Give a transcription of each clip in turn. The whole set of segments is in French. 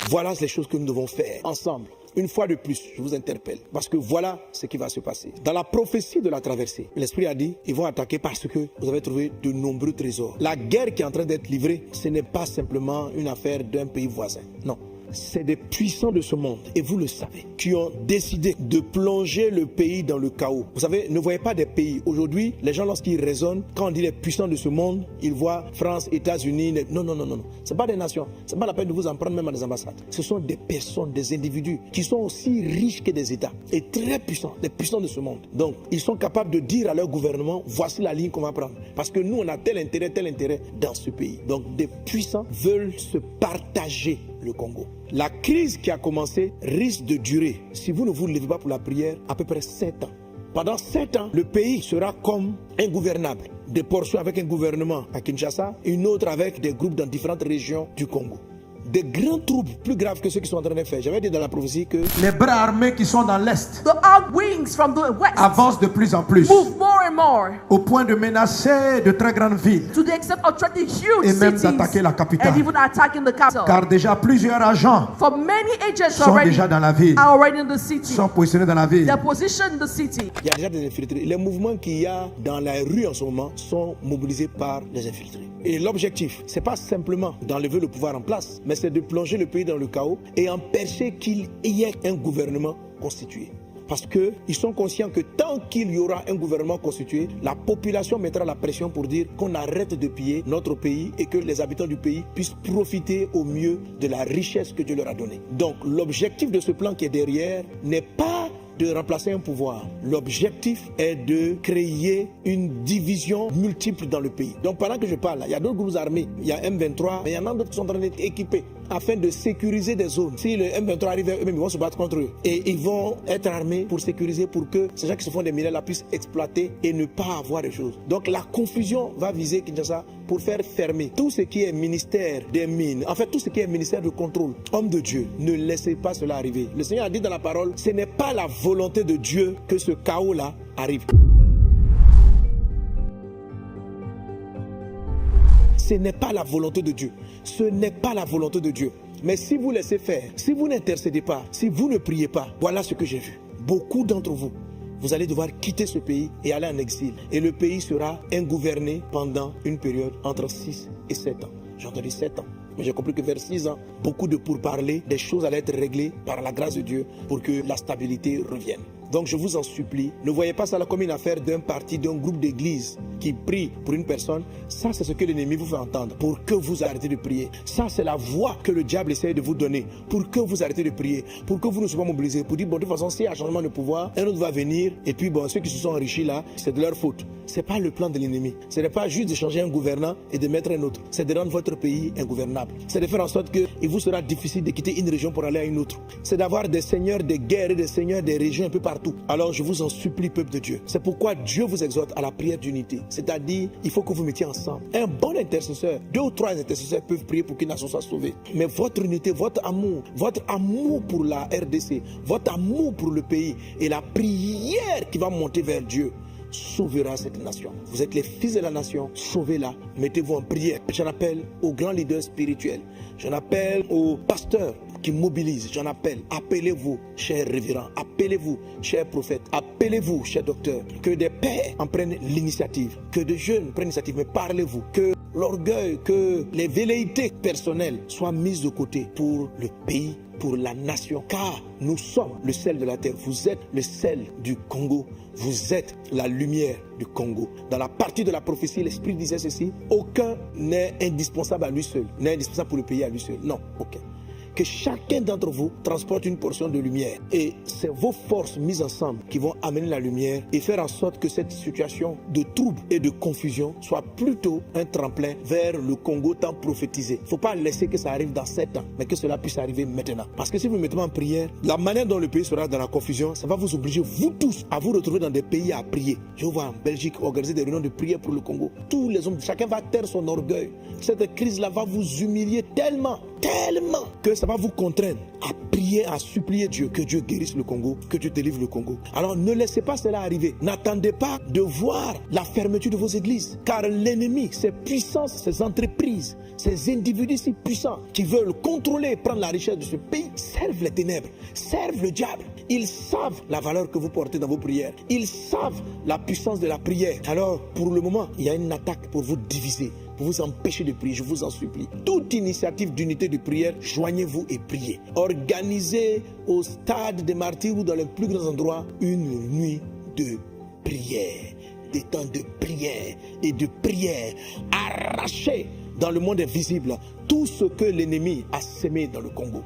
Voilà les choses que nous devons faire ensemble. Une fois de plus, je vous interpelle, parce que voilà ce qui va se passer. Dans la prophétie de la traversée, l'Esprit a dit, ils vont attaquer parce que vous avez trouvé de nombreux trésors. La guerre qui est en train d'être livrée, ce n'est pas simplement une affaire d'un pays voisin. Non. C'est des puissants de ce monde, et vous le savez, qui ont décidé de plonger le pays dans le chaos. Vous savez, ne voyez pas des pays. Aujourd'hui, les gens, lorsqu'ils raisonnent, quand on dit les puissants de ce monde, ils voient France, États-Unis. Non, non, non, non. Ce n'est pas des nations. Ce n'est pas la peine de vous en prendre même à des ambassades. Ce sont des personnes, des individus qui sont aussi riches que des États et très puissants, des puissants de ce monde. Donc, ils sont capables de dire à leur gouvernement, voici la ligne qu'on va prendre. Parce que nous, on a tel intérêt dans ce pays. Donc, des puissants veulent se partager le Congo. La crise qui a commencé risque de durer, si vous ne vous levez pas pour la prière, à peu près 7 ans. Pendant 7 ans, le pays sera comme ingouvernable. Des portions avec un gouvernement à Kinshasa, une autre avec des groupes dans différentes régions du Congo. Des grands troubles plus graves que ceux qui sont en train de faire. J'avais dit dans la prophétie que les bras armés qui sont dans l'Est The armed wings from the west avancent de plus en plus, move more and more au point de menacer de très grandes villes to the extent of threatening huge et même cities d'attaquer la and capitale. even attacking the capital. Car déjà plusieurs agents For many agents sont déjà dans la ville, are already in the city. sont positionnés dans la ville. They're positioned in the city. il y a déjà des infiltrés. Les mouvements qu'il y a dans la rue en ce moment sont mobilisés par les infiltrés. Et l'objectif, c'est pas simplement d'enlever le pouvoir en place, mais c'est de plonger le pays dans le chaos et empêcher qu'il y ait un gouvernement constitué. Parce qu'ils sont conscients que tant qu'il y aura un gouvernement constitué, la population mettra la pression pour dire qu'on arrête de piller notre pays et que les habitants du pays puissent profiter au mieux de la richesse que Dieu leur a donnée. Donc l'objectif de ce plan qui est derrière n'est pas de remplacer un pouvoir. L'objectif est de créer une division multiple dans le pays. Donc pendant que je parle, il y a d'autres groupes armés, il y a M23, mais il y en a d'autres qui sont en train d'être équipés afin de sécuriser des zones. Si le M23 arrive, eux-mêmes ils vont se battre contre eux. Et ils vont être armés pour sécuriser, pour que ces gens qui se font des minerais là puissent exploiter et ne pas avoir de choses. Donc la confusion va viser Kinshasa pour faire fermer tout ce qui est ministère des mines, en fait tout ce qui est ministère de contrôle. Homme de Dieu, ne laissez pas cela arriver. Le Seigneur a dit dans la parole, ce n'est pas la volonté de Dieu que ce chaos-là arrive. Ce n'est pas la volonté de Dieu. Ce n'est pas la volonté de Dieu. Mais si vous laissez faire, si vous n'intercédez pas, si vous ne priez pas, voilà ce que j'ai vu. Beaucoup d'entre vous, vous allez devoir quitter ce pays et aller en exil. Et le pays sera ingouverné pendant une période entre 6 et 7 ans. J'ai entendu 7 ans. Mais j'ai compris que vers 6 ans, beaucoup de pourparlers, des choses allaient être réglées par la grâce de Dieu pour que la stabilité revienne. Donc je vous en supplie, ne voyez pas ça comme une affaire d'un parti, d'un groupe d'église qui prie pour une personne. Ça, c'est ce que l'ennemi vous fait entendre pour que vous arrêtez de prier. Ça, c'est la voix que le diable essaie de vous donner pour que vous arrêtez de prier, pour que vous ne soyez pas mobilisés, pour dire, bon, de toute façon, s'il y a un changement de pouvoir, un autre va venir, et puis, bon, ceux qui se sont enrichis là, c'est de leur faute. Ce n'est pas le plan de l'ennemi. Ce n'est pas juste de changer un gouvernant et de mettre un autre. C'est de rendre votre pays ingouvernable. C'est de faire en sorte qu'il vous sera difficile de quitter une région pour aller à une autre. C'est d'avoir des seigneurs des guerres et des seigneurs des régions un peu partout. Alors je vous en supplie, peuple de Dieu. C'est pourquoi Dieu vous exhorte à la prière d'unité. C'est-à-dire, il faut que vous mettiez ensemble. Un bon intercesseur, 2 ou 3 intercesseurs peuvent prier pour qu'une nation soit sauvée. Mais votre unité, votre amour pour la RDC, votre amour pour le pays et la prière qui va monter vers Dieu sauvera cette nation. Vous êtes les fils de la nation, sauvez-la, mettez-vous en prière. J'en appelle aux grands leaders spirituels, j'en appelle aux pasteurs qui mobilisent, j'en appelle, appelez-vous, chers révérends, appelez-vous, chers prophètes, appelez-vous, chers docteurs, que des pères en prennent l'initiative, que des jeunes prennent l'initiative, mais parlez-vous, que l'orgueil, que les velléités personnelles soient mises de côté pour le pays, pour la nation, car nous sommes le sel de la terre. Vous êtes le sel du Congo, vous êtes la lumière du Congo. Dans la partie de la prophétie, l'Esprit disait ceci, aucun n'est indispensable à lui seul, n'est indispensable pour le pays à lui seul, non, aucun. Que chacun d'entre vous transporte une portion de lumière. Et c'est vos forces mises ensemble qui vont amener la lumière et faire en sorte que cette situation de trouble et de confusion soit plutôt un tremplin vers le Congo tant prophétisé. Il ne faut pas laisser que ça arrive dans 7 ans, mais que cela puisse arriver maintenant. Parce que si vous mettez en prière, la manière dont le pays sera dans la confusion, ça va vous obliger, vous tous, à vous retrouver dans des pays à prier. Je vois en Belgique organiser des réunions de prière pour le Congo. Tous les hommes, chacun va taire son orgueil. Cette crise-là va vous humilier tellement tellement que ça va vous contraindre à prier, à supplier Dieu, que Dieu guérisse le Congo, que Dieu délivre le Congo. Alors ne laissez pas cela arriver. N'attendez pas de voir la fermeture de vos églises, car l'ennemi, ces puissances, ces entreprises, ces individus si puissants qui veulent contrôler et prendre la richesse de ce pays, servent les ténèbres, servent le diable. Ils savent la valeur que vous portez dans vos prières. Ils savent la puissance de la prière. Alors, pour le moment, il y a une attaque pour vous diviser, pour vous empêcher de prier, je vous en supplie. Toute initiative d'unité de prière, joignez-vous et priez. Organisez au stade des martyrs ou dans les plus grands endroits une nuit de prière, des temps de prière et de prière. Arrachez dans le monde invisible tout ce que l'ennemi a sémé dans le Congo.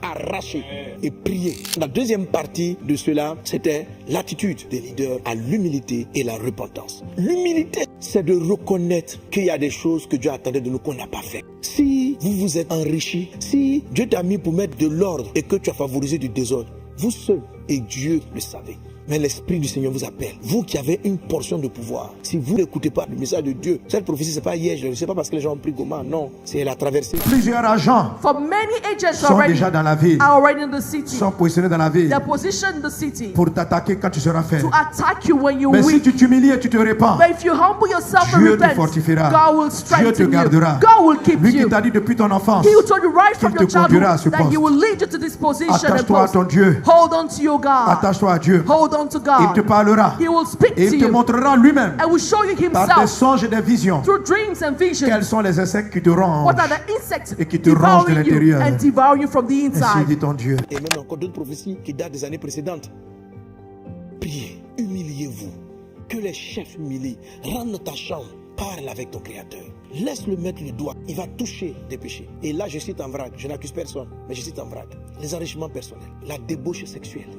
Arracher et prier. La deuxième partie de cela, c'était l'attitude des leaders à l'humilité et la repentance. L'humilité, c'est de reconnaître qu'il y a des choses que Dieu attendait de nous qu'on n'a pas fait. Si vous vous êtes enrichi, si Dieu t'a mis pour mettre de l'ordre et que tu as favorisé du désordre, vous seul et Dieu le savez. Mais l'Esprit du Seigneur vous appelle. Vous qui avez une portion de pouvoir, si vous n'écoutez pas le message de Dieu, cette prophétie, c'est pas hier, je ne sais pas parce que les gens ont pris comment, non, c'est la traversée. Plusieurs agents For many agents sont déjà dans la ville, are already in the city. sont positionnés dans la ville They're positioned in the city pour t'attaquer quand tu seras faible. to attack you when you're Mais si weak. tu t'humilies et tu te répands, But if you humble yourself and Dieu te repent, fortifiera. God will Dieu te strengthen you. gardera. God will keep Lui qui you. t'a dit depuis ton enfance, He who told you right from qu'il your te conduira à ce childhood that poste. He will lead you to this position and Attache-toi à post. ton Dieu. Hold on to your God. Attache-toi à Dieu. Hold on to Il God. te parlera. He will speak Et to il te you montrera lui-même and will show you par des Himself songes et des visions through dreams and quels visions. sont les insectes qui te rongent. What are the insects Et qui te rongent de devouring you l'intérieur. and devouring you from the Ainsi inside? dit ton Dieu. Et même encore d'autres prophéties qui datent des années précédentes. Priez, humiliez-vous. Que les chefs humilient. Rentre dans ta chambre. Parle avec ton Créateur. Laisse-le mettre le doigt. Il va toucher des péchés. Et là, je cite en vrac. Je n'accuse personne, mais je cite en vrac. Les enrichements personnels, la débauche sexuelle,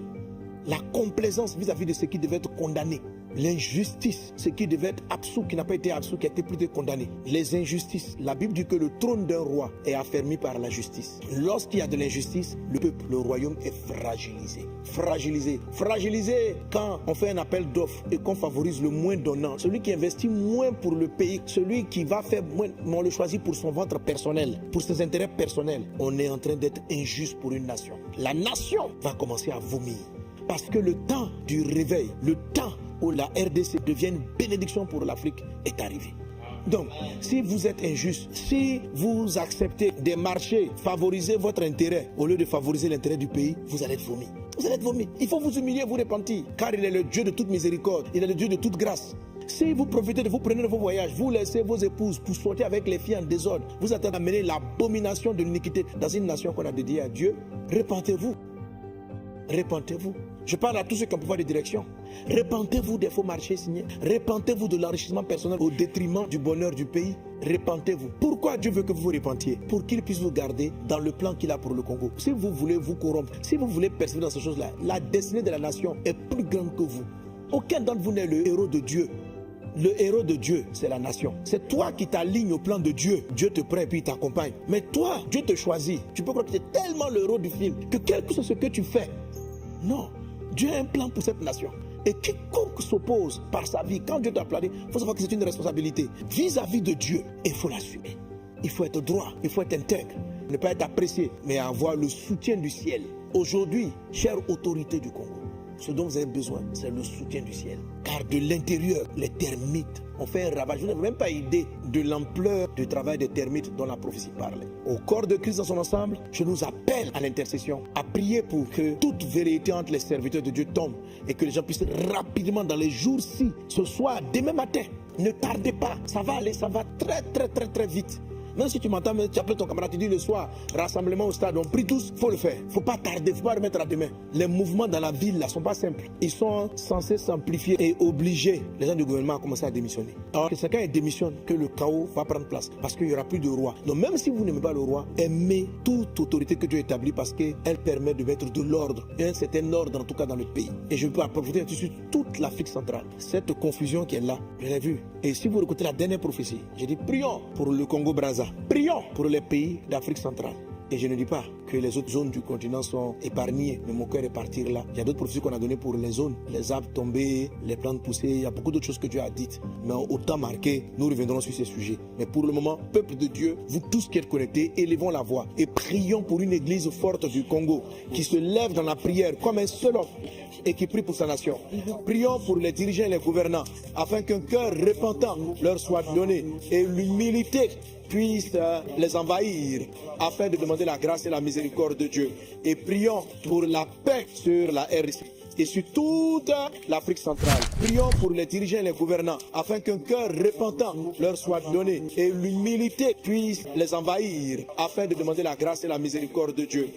la complaisance vis-à-vis de ce qui devait être condamné, l'injustice, ce qui devait être absous, qui n'a pas été absous, qui a été plutôt condamné, les injustices. La Bible dit que le trône d'un roi est affermi par la justice. Lorsqu'il y a de l'injustice, le peuple, le royaume est fragilisé. Fragilisé. Fragilisé quand on fait un appel d'offres et qu'on favorise le moins donnant. Celui qui investit moins pour le pays, celui qui va faire moins, mais on le choisit pour son ventre personnel, pour ses intérêts personnels. On est en train d'être injuste pour une nation. La nation va commencer à vomir. Parce que le temps du réveil, le temps où la RDC devient une bénédiction pour l'Afrique est arrivé. Donc, si vous êtes injuste, si vous acceptez des marchés, favoriser votre intérêt au lieu de favoriser l'intérêt du pays, vous allez être vomi. Vous allez être vomi. Il faut vous humilier, vous repentir, car il est le Dieu de toute miséricorde, il est le Dieu de toute grâce. Si vous profitez de vous prenez de vos voyages, vous laissez vos épouses pour sortir avec les filles en désordre, vous êtes en train d'amener l'abomination de l'iniquité dans une nation qu'on a dédiée à Dieu. Repentez-vous. Repentez-vous. Je parle à tous ceux qui ont pouvoir de direction. Repentez-vous des faux marchés signés. Repentez-vous de l'enrichissement personnel au détriment du bonheur du pays. Repentez-vous. Pourquoi Dieu veut que vous vous repentiez? Pour qu'il puisse vous garder dans le plan qu'il a pour le Congo. Si vous voulez vous corrompre, si vous voulez persévérer dans ces choses-là, la destinée de la nation est plus grande que vous. Aucun d'entre vous n'est le héros de Dieu. Le héros de Dieu, c'est la nation. C'est toi qui t'alignes au plan de Dieu. Dieu te prend et puis il t'accompagne. Mais toi, Dieu te choisit. Tu peux croire que tu es tellement le héros du film que quel que soit ce que tu fais, non, Dieu a un plan pour cette nation. Et quiconque s'oppose par sa vie, quand Dieu t'a appelé, il faut savoir que c'est une responsabilité vis-à-vis de Dieu. Et il faut l'assumer. Il faut être droit, il faut être intègre. Ne pas être apprécié, mais avoir le soutien du ciel. Aujourd'hui, chère autorité du Congo, ce dont vous avez besoin, c'est le soutien du ciel. Car de l'intérieur, les termites ont fait un ravage. Vous n'avez même pas idée de l'ampleur du travail des termites dont la prophétie parlait. Au corps de Christ dans son ensemble, je nous appelle à l'intercession, à prier pour que toute vérité entre les serviteurs de Dieu tombe et que les gens puissent rapidement dans les jours-ci, ce soir, demain matin, ne tardez pas, ça va aller, ça va très vite. Même si tu m'entends, tu appelles ton camarade, tu dis le soir, rassemblement au stade, on prie tous, il faut le faire. Il ne faut pas tarder, il ne faut pas remettre à demain. Les mouvements dans la ville, là, ne sont pas simples. Ils sont censés s'amplifier et obliger les gens du gouvernement à commencer à démissionner. Alors que chacun démissionne, que le chaos va prendre place, parce qu'il n'y aura plus de roi. Donc même si vous n'aimez pas le roi, aimez toute autorité que Dieu établit, parce qu'elle permet de mettre de l'ordre, et un certain ordre en tout cas dans le pays. Et je peux apporter sur toute l'Afrique centrale. Cette confusion qui est là, je l'ai vue. Et si vous écoutez la dernière prophétie, j'ai dit prions pour le Congo-Brazza. Prions pour les pays d'Afrique centrale. Et je ne dis pas que les autres zones du continent sont épargnées, mais mon cœur est parti là. Il y a d'autres prophéties qu'on a données pour les zones, les arbres tombés, les plantes poussées, il y a beaucoup d'autres choses que Dieu a dites. Mais au temps marqué, nous reviendrons sur ces sujets. Mais pour le moment, peuple de Dieu, vous tous qui êtes connectés, élevons la voix et prions pour une église forte du Congo qui se lève dans la prière comme un seul homme et qui prie pour sa nation. Prions pour les dirigeants et les gouvernants afin qu'un cœur repentant leur soit donné et l'humilité puisse les envahir afin de demander la grâce et la miséricorde de Dieu. Et prions pour la paix sur la RDC et sur toute l'Afrique centrale. Prions pour les dirigeants et les gouvernants afin qu'un cœur repentant leur soit donné et l'humilité puisse les envahir afin de demander la grâce et la miséricorde de Dieu.